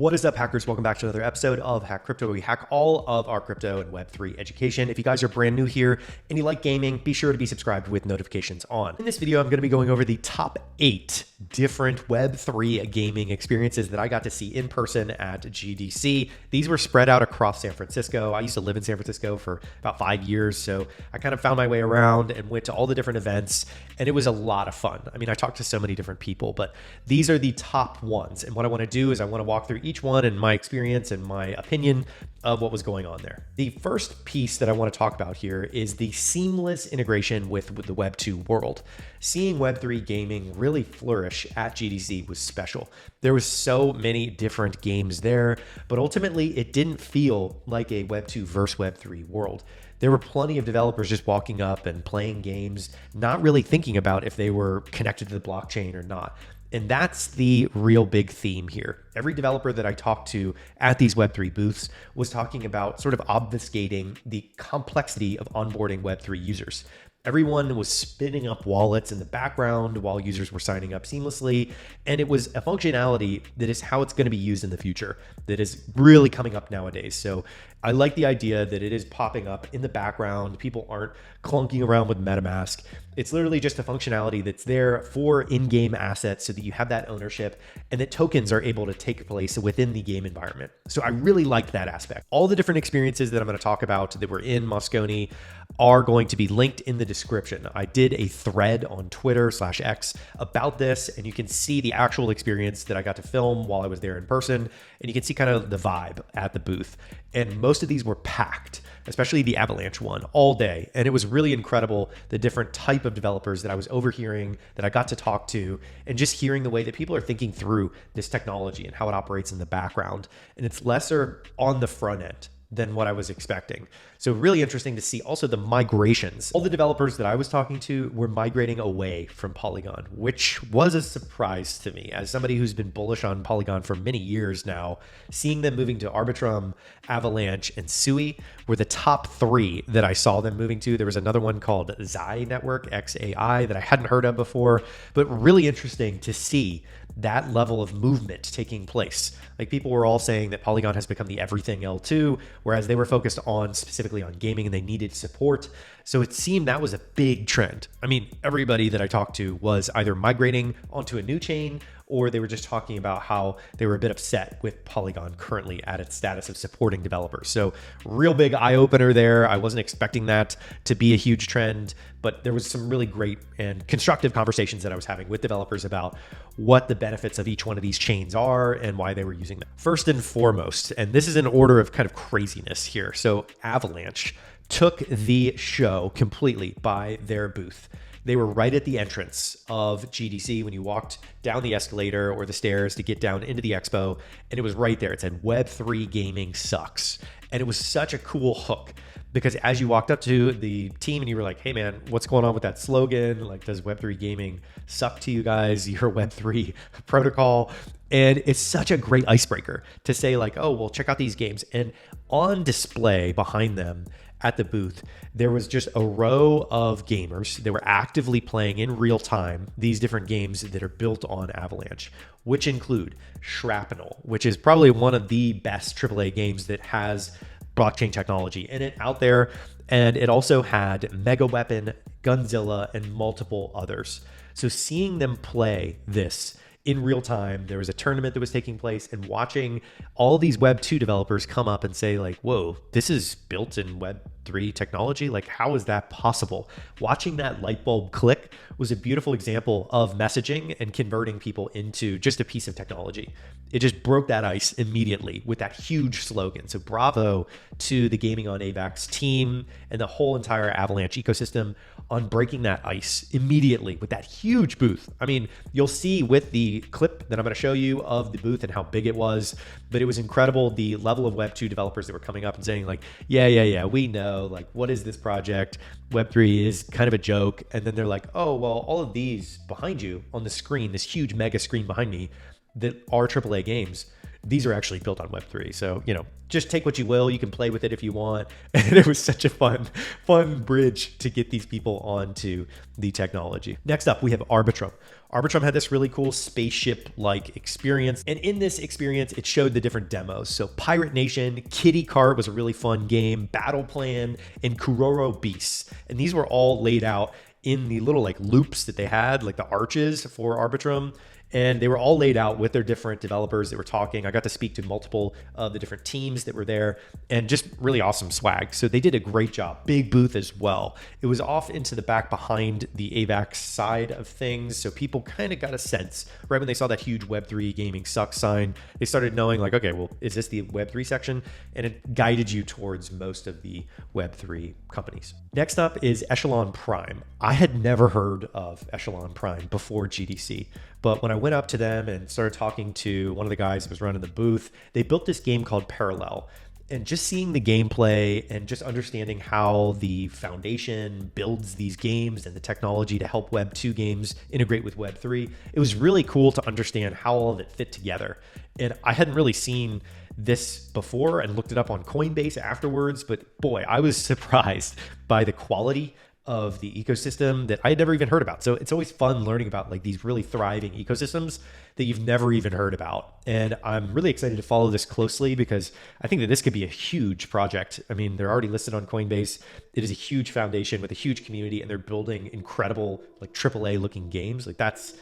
What is up, hackers? Welcome back to another episode of Hack Crypto, where we hack all of our crypto and Web3 education. If you guys are brand new here and you like gaming, be sure to be subscribed with notifications on. In this video, I'm going to be going over the top 8 different Web3 gaming experiences that I got to see in person at GDC. These were spread out across San Francisco. I used to live in San Francisco for about 5 years, so I kind of found my way around and went to all the different events, and it was a lot of fun. I mean, I talked to so many different people, but these are the top ones. And what I want to do is I want to walk through each one and my experience and my opinion of what was going on there. The first piece that I want to talk about here is the seamless integration with the Web2 world. Seeing Web3 gaming really flourish at GDC was special. There was so many different games there, but ultimately it didn't feel like a Web2 versus Web3 world. There were plenty of developers just walking up and playing games, not really thinking about if they were connected to the blockchain or not. And that's the real big theme here. Every developer that I talked to at these Web3 booths was talking about sort of obfuscating the complexity of onboarding Web3 users. Everyone was spinning up wallets in the background while users were signing up seamlessly. And it was a functionality that is how it's going to be used in the future that is really coming up nowadays. So I like the idea that it is popping up in the background. People aren't clunking around with MetaMask. It's literally just a functionality that's there for in-game assets so that you have that ownership and that tokens are able to take place within the game environment. So I really liked that aspect. All the different experiences that I'm going to talk about that were in Moscone are going to be linked in the description. I did a thread on Twitter/X about this, and you can see the actual experience that I got to film while I was there in person, and you can see kind of the vibe at the booth. And most of these were packed, especially the Avalanche one, all day. And it was really incredible, the different type of developers that I was overhearing, that I got to talk to, and just hearing the way that people are thinking through this technology and how it operates in the background. And it's lesser on the front end than what I was expecting. So really interesting to see also the migrations. All the developers that I was talking to were migrating away from Polygon, which was a surprise to me. As somebody who's been bullish on Polygon for many years now, seeing them moving to Arbitrum, Avalanche, and Sui were the top 3 that I saw them moving to. There was another one called Xai Network, XAI, that I hadn't heard of before, but really interesting to see that level of movement taking place. Like, people were all saying that Polygon has become the everything L2, whereas they were focused on specifically on gaming and they needed support. So it seemed that was a big trend. I mean, everybody that I talked to was either migrating onto a new chain, or they were just talking about how they were a bit upset with Polygon currently at its status of supporting developers. So real big eye opener there. I wasn't expecting that to be a huge trend, but there was some really great and constructive conversations that I was having with developers about what the benefits of each one of these chains are and why they were using them. First and foremost, and this is an order of kind of craziness here. So Avalanche took the show completely by their booth. They were right at the entrance of GDC when you walked down the escalator or the stairs to get down into the expo, and it was right there. It said Web3 gaming sucks. And it was such a cool hook because as you walked up to the team and you were like, hey man, what's going on with that slogan? Like, does Web3 gaming suck to you guys? Your Web3 protocol? And it's such a great icebreaker to say like, oh, well, check out these games. And on display behind them at the booth, there was just a row of gamers that were actively playing in real time these different games that are built on Avalanche, which include Shrapnel, which is probably one of the best AAA games that has blockchain technology in it out there. And it also had MegaWeapon, Gunzilla, and multiple others. So seeing them play this in real time, there was a tournament that was taking place, and watching all these Web2 developers come up and say like, whoa, this is built in Web3 technology. Like, how is that possible? Watching that light bulb click was a beautiful example of messaging and converting people into just a piece of technology. It just broke that ice immediately with that huge slogan. So bravo to the Gaming on AVAX team and the whole entire Avalanche ecosystem on breaking that ice immediately with that huge booth. I mean, you'll see with the clip that I'm going to show you of the booth and how big it was, but it was incredible the level of Web2 developers that were coming up and saying like, yeah, we know, like, what is this project? Web3 is kind of a joke. And then they're like, oh, well, all of these behind you on the screen, this huge mega screen behind me that are AAA games, these are actually built on Web3. So, you know, just take what you will. You can play with it if you want. And it was such a fun bridge to get these people onto the technology. Next up, we have Arbitrum. Arbitrum had this really cool spaceship-like experience. And in this experience, it showed the different demos. So Pirate Nation, Kitty Kart was a really fun game, Battle Plan, and Kuroro Beasts. And these were all laid out in the little like loops that they had, like the arches for Arbitrum. And they were all laid out with their different developers that were talking. I got to speak to multiple of the different teams that were there, and just really awesome swag. So they did a great job. Big booth as well. It was off into the back behind the AVAX side of things. So people kind of got a sense right when they saw that huge Web3 gaming sucks sign. They started knowing like, okay, well, is this the Web3 section? And it guided you towards most of the Web3 companies. Next up is Echelon Prime. I had never heard of Echelon Prime before GDC. But when I went up to them and started talking to one of the guys that was running the booth, they built this game called Parallel. And just seeing the gameplay and just understanding how the foundation builds these games and the technology to help Web 2 games integrate with Web 3, it was really cool to understand how all of it fit together. And I hadn't really seen this before and looked it up on Coinbase afterwards, but boy, I was surprised by the quality of the ecosystem that I had never even heard about. So it's always fun learning about like these really thriving ecosystems that you've never even heard about. And I'm really excited to follow this closely because I think that this could be a huge project. I mean, they're already listed on Coinbase. It is a huge foundation with a huge community, and they're building incredible like AAA looking games. Like that's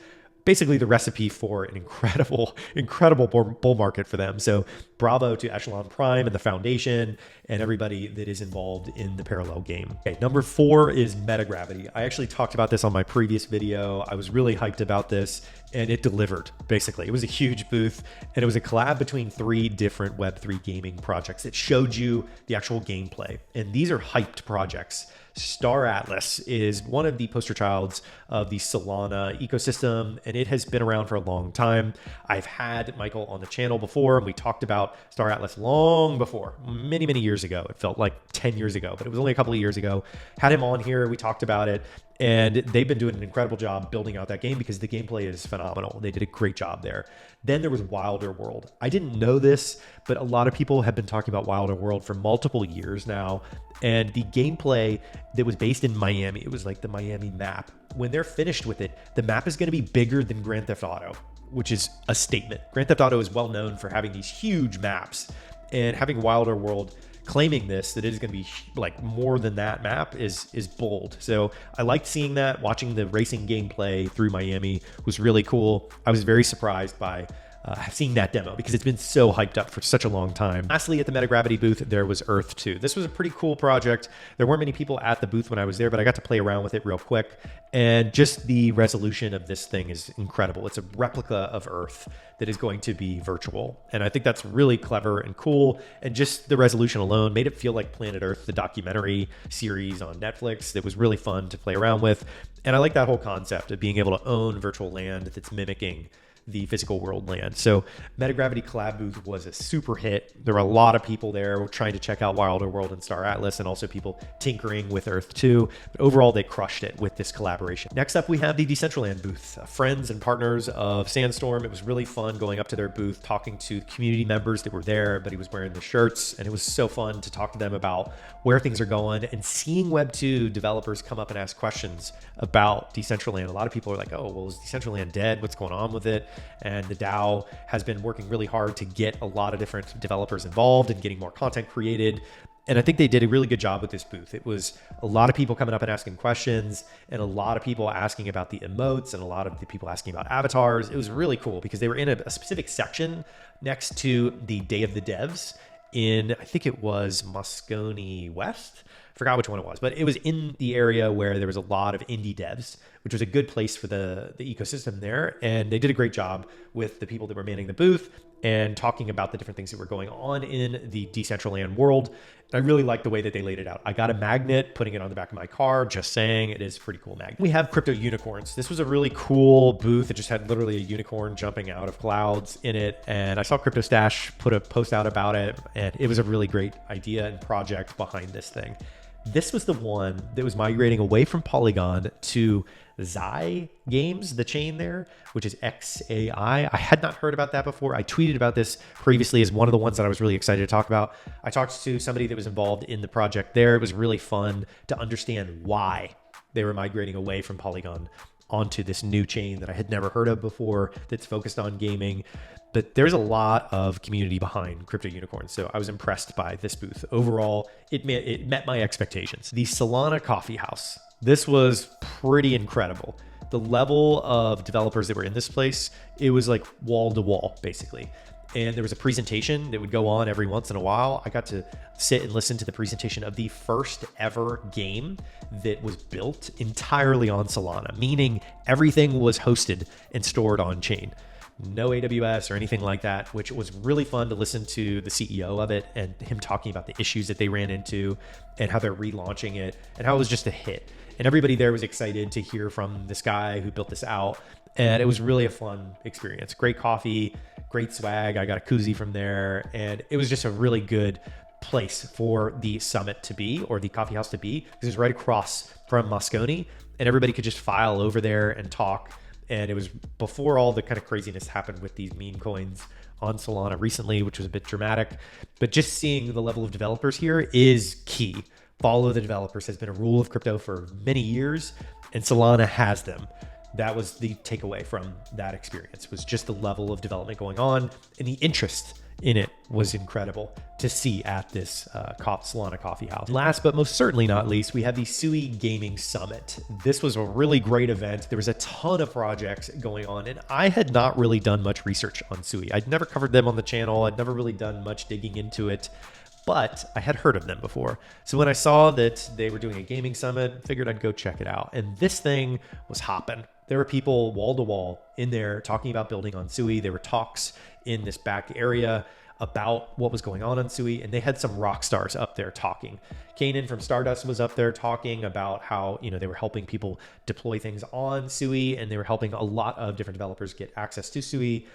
basically the recipe for an incredible bull market for them. So bravo to Echelon Prime and the foundation and everybody that is involved in the Parallel game. Okay, number 4 is MetaGravity. I actually talked about this on my previous video. I was really hyped about this, and it delivered, basically. It was a huge booth, and it was a collab between 3 different Web3 gaming projects. It showed you the actual gameplay, and these are hyped projects. Star Atlas is one of the poster childs of the Solana ecosystem, and it has been around for a long time. I've had Michael on the channel before, and we talked about Star Atlas long before, many years ago. It felt like 10 years ago, but it was only a couple of years ago. Had him on here, we talked about it, and they've been doing an incredible job building out that game because the gameplay is phenomenal. They did a great job there. Then there was WilderWorld. I didn't know this, but a lot of people have been talking about WilderWorld for multiple years now. And the gameplay that was based in Miami, it was like the Miami map. When they're finished with it, the map is going to be bigger than Grand Theft Auto, which is a statement. Grand Theft Auto is well known for having these huge maps, and having WilderWorld claiming this, that it is going to be like more than that map is bold. So I liked seeing that. Watching the racing gameplay through Miami was really cool. I was very surprised by seeing that demo because it's been so hyped up for such a long time. Lastly, at the MetaGravity booth, there was Earth 2. This was a pretty cool project. There weren't many people at the booth when I was there, but I got to play around with it real quick. And just the resolution of this thing is incredible. It's a replica of Earth that is going to be virtual. And I think that's really clever and cool. And just the resolution alone made it feel like Planet Earth, the documentary series on Netflix that was really fun to play around with. And I like that whole concept of being able to own virtual land that's mimicking the physical world land. So MetaGravity collab booth was a super hit. There were a lot of people there trying to check out WilderWorld and Star Atlas, and also people tinkering with Earth 2. But overall, they crushed it with this collaboration. Next up, we have the Decentraland booth. Friends and partners of Sandstorm. It was really fun going up to their booth, talking to community members that were there. Everybody was wearing the shirts, and it was so fun to talk to them about where things are going, and seeing Web 2 developers come up and ask questions about Decentraland. A lot of people are like, oh, well, is Decentraland dead? What's going on with it? And the DAO has been working really hard to get a lot of different developers involved and getting more content created. And I think they did a really good job with this booth. It was a lot of people coming up and asking questions, and a lot of people asking about the emotes, and a lot of the people asking about avatars. It was really cool because they were in a specific section next to the Day of the Devs in, I think it was Moscone West. Forgot which one it was, but it was in the area where there was a lot of indie devs, which was a good place for the ecosystem there. And they did a great job with the people that were manning the booth and talking about the different things that were going on in the Decentraland world. And I really like the way that they laid it out. I got a magnet, putting it on the back of my car, just saying. It is a pretty cool magnet. We have crypto unicorns. This was a really cool booth. It just had literally a unicorn jumping out of clouds in it. And I saw Crypto Stash put a post out about it, and it was a really great idea and project behind this thing. This was the one that was migrating away from Polygon to Xai Games, the chain there, which is XAI. I had not heard about that before. I tweeted about this previously as one of the ones that I was really excited to talk about. I talked to somebody that was involved in the project there. It was really fun to understand why they were migrating away from Polygon onto this new chain that I had never heard of before that's focused on gaming. But there's a lot of community behind Crypto Unicorns, so I was impressed by this booth. Overall, it met my expectations. The Solana Coffee House. This was pretty incredible. The level of developers that were in this place, it was like wall to wall, basically. And there was a presentation that would go on every once in a while. I got to sit and listen to the presentation of the first ever game that was built entirely on Solana, meaning everything was hosted and stored on chain. No AWS or anything like that, which was really fun to listen to the CEO of it and him talking about the issues that they ran into and how they're relaunching it and how it was just a hit. And everybody there was excited to hear from this guy who built this out. And it was really a fun experience. Great coffee, great swag. I got a koozie from there. And it was just a really good place for the summit to be, or the coffee house to be, because it was right across from Moscone and everybody could just file over there and talk. And it was before all the kind of craziness happened with these meme coins on Solana recently, which was a bit dramatic. But just seeing the level of developers here is key. Follow the developers has been a rule of crypto for many years, and Solana has them. That was the takeaway from that experience, was just the level of development going on, and the interest in it was incredible to see at this Solana Coffee House. Last but most certainly not least, we have the Sui Gaming Summit. This was a really great event. There was a ton of projects going on, and I had not really done much research on Sui. I'd never covered them on the channel. I'd never really done much digging into it, but I had heard of them before. So when I saw that they were doing a gaming summit, figured I'd go check it out. And this thing was hopping. There were people wall to wall in there talking about building on Sui. There were talks in this back area about what was going on Sui, and they had some rock stars up there talking. Kanan from Stardust was up there talking about how, they were helping people deploy things on Sui, and they were helping a lot of different developers get access to Sui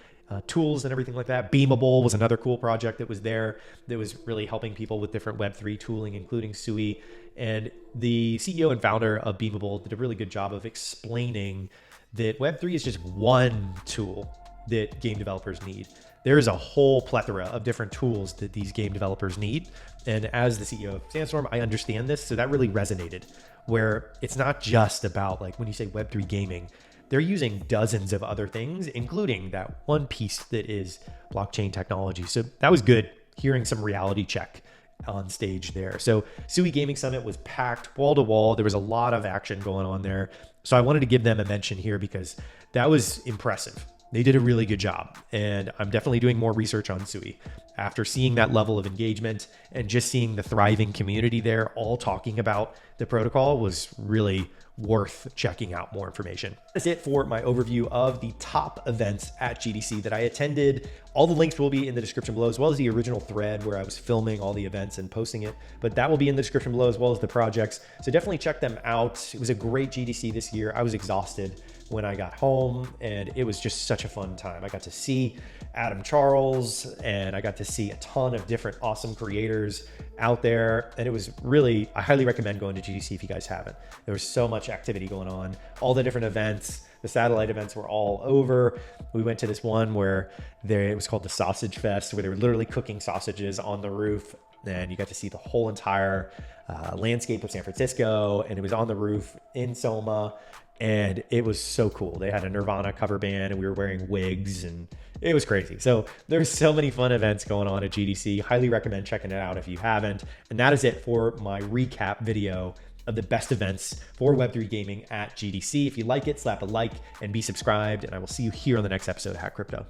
tools and everything like that. Beamable was another cool project that was there that was really helping people with different Web3 tooling, including Sui. And the CEO and founder of Beamable did a really good job of explaining that Web3 is just one tool that game developers need. There is a whole plethora of different tools that these game developers need. And as the CEO of Sandstorm, I understand this. So that really resonated, where it's not just about, like, when you say Web3 gaming, they're using dozens of other things, including that one piece that is blockchain technology. So that was good, hearing some reality check on stage there. So Sui Gaming Summit was packed wall to wall. There was a lot of action going on there. So I wanted to give them a mention here because that was impressive. They did a really good job, and I'm definitely doing more research on Sui. After seeing that level of engagement and just seeing the thriving community there all talking about the protocol was really worth checking out more information. That's it for my overview of the top events at GDC that I attended. All the links will be in the description below, as well as the original thread where I was filming all the events and posting it, but that will be in the description below, as well as the projects. So definitely check them out. It was a great GDC this year. I was exhausted when I got home, and it was just such a fun time. I got to see Adam Charles, and I got to see a ton of different awesome creators out there. And it was really, I highly recommend going to GDC if you guys haven't. There was so much activity going on, all the different events. The satellite events were all over. We went to this one where it was called the Sausage Fest, where they were literally cooking sausages on the roof. And you got to see the whole entire landscape of San Francisco. And it was on the roof in Soma. And it was so cool. They had a Nirvana cover band, and we were wearing wigs, and it was crazy. So there's so many fun events going on at GDC. Highly recommend checking it out if you haven't. And that is it for my recap video of the best events for Web3 gaming at GDC. If you like it, slap a like and be subscribed, and I will see you here on the next episode of Hack Crypto.